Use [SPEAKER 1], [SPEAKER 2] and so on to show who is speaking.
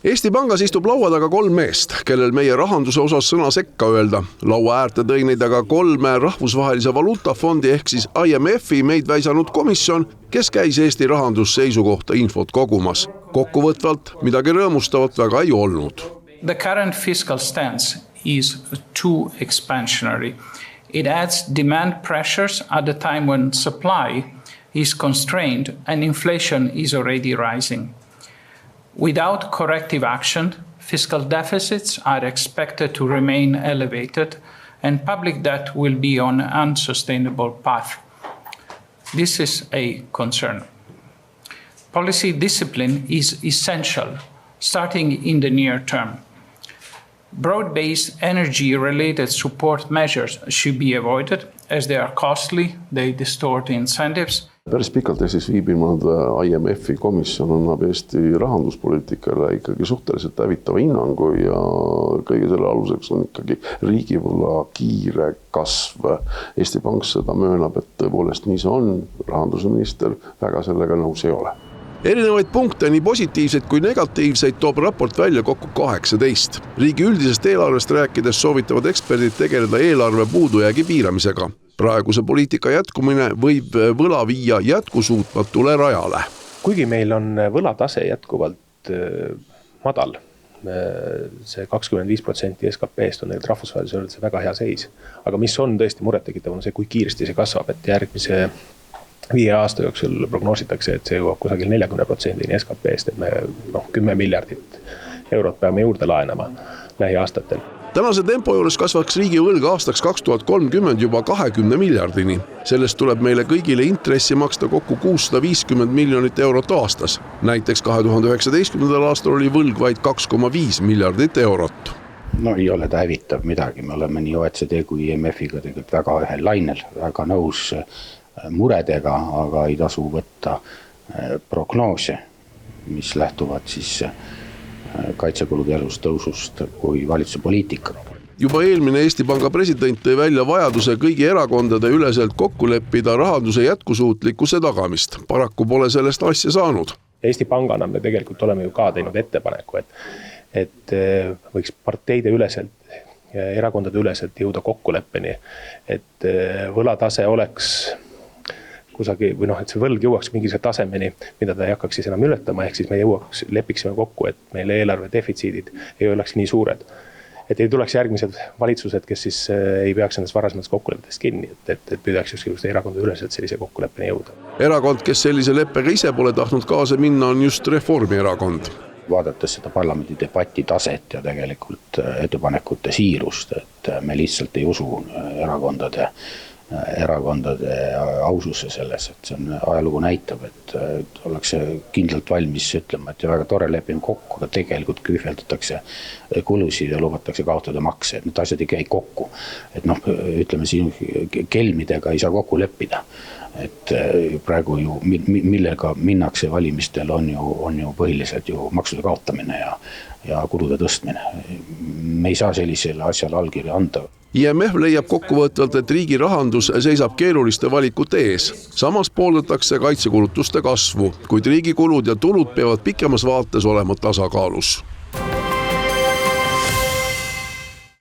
[SPEAKER 1] Eesti Pangas istub laua taga 3 meest, kellel meie rahanduse osas sõna sekka öelda. Laua äärte tõi neid aga 3 rahvusvahelise valuutafondi ehk siis IMF-i meid väisanud komisjon, kes käis Eesti rahandusseisu kohta infot kogumas. Kokkuvõtvalt midagi rõõmustavat väga ei olnud.
[SPEAKER 2] The current fiscal stance is too expansionary. It adds demand pressures at the time when supply is constrained and inflation is already rising. Without corrective action, fiscal deficits are expected to remain elevated and public debt will be on an unsustainable path. This is a concern. Policy discipline is essential, starting in the near term. Broad-based energy-related support measures should be avoided as they are costly, they distort incentives.
[SPEAKER 3] Päris pikalt Eestis viibinud IMF-i komisjon annab Eesti rahanduspoliitikale ikkagi suhteliselt hävitava hinnangu ja kõige selle aluseks on ikkagi riigivõla kiire kasv. Eesti Pank seda möönab, et tõepoolest nii see on, rahandusminister väga sellega nõus ei ole.
[SPEAKER 1] Erinevaid punkte, nii positiivseid kui negatiivseid, toob raport välja kokku 18. Riigi üldisest eelarvest rääkides soovitavad eksperdid tegeleda eelarve puudujäägi piiramisega. Praeguse poliitika jätkumine võib võla viia jätkusuutmatule rajale.
[SPEAKER 4] Kuigi meil on võlatase jätkuvalt madal, see 25% SKP-st on rahvusvahelise öeldes väga hea seis. Aga mis on tõesti murettekitav on see, kui kiiresti see kasvab, et järgmise 5 aasta jooksul prognoositakse, et see jõuab kusagil 40% SKP-st, et me 10 miljardit eurot peame juurde laenama lähiaastatel.
[SPEAKER 1] Tänase tempo juures kasvaks riigi võlg aastaks 2030 juba 20 miljardini. Sellest tuleb meile kõigile intressi maksta kokku 650 miljonit eurot aastas. Näiteks 2019. aastal oli võlg vaid 2,5 miljardit eurot.
[SPEAKER 5] No ei ole ta hävitav midagi. Me oleme nii OECD kui IMF-iga tegelikult väga ühel lainel, väga nõus muredega, aga ei tasu võtta prognoose, mis lähtuvad siis kaitsekulude järjest tõusust kui valitsuse poliitika.
[SPEAKER 1] Juba eelmine Eesti Panga president tõi välja vajaduse kõigi erakondade üleselt kokku leppida rahanduse jätkusuutlikkuse tagamist. Paraku pole sellest asja saanud.
[SPEAKER 4] Eesti Pangana me tegelikult oleme ju ka teinud ettepaneku, et võiks parteide üleselt ja erakondade üleselt jõuda kokkuleppeni, et võlatase oleks kusagil, või et see võlg jõuaks mingise tasemeni, mida ta ei hakkaks siis enam ületama, ehk siis me lepiksime kokku, et meil eelarve defitsiidid ei oleks nii suured. Et ei tuleks järgmised valitsused, kes siis ei peaks ennast varasemast kokkuleppedest kinni, et püüdaks just erakondade üleselt sellise kokkuleppeni jõuda.
[SPEAKER 1] Erakond, kes sellise leppega ise pole tahtnud kaasa minna, on just Reformierakond.
[SPEAKER 5] Vaadates seda parlamendi debati taset ja tegelikult ettepanekute siirust, et me lihtsalt ei usu erakondade aususse selles, et see on ajalugu näitab, et ollakse kindlalt valmis ütlema, et väga tore lepime kokku, aga tegelikult kühveldatakse kulusid ja lubatakse kaotada makse, et need asjad ei käi kokku. Et ütleme siin kelmidega ei saa kokku leppida, et praegu ju millega minnakse valimistel on ju põhiliselt ju maksude kaotamine ja kulude tõstmine. Me ei saa sellisele asjale allkirja anda.
[SPEAKER 1] IMF leiab kokkuvõtvalt, et riigi rahandus seisab keeruliste valikute ees. Samas pooldatakse kaitsekulutuste kasvu, kuid riigi kulud ja tulud peavad pikemas vaates olema tasakaalus.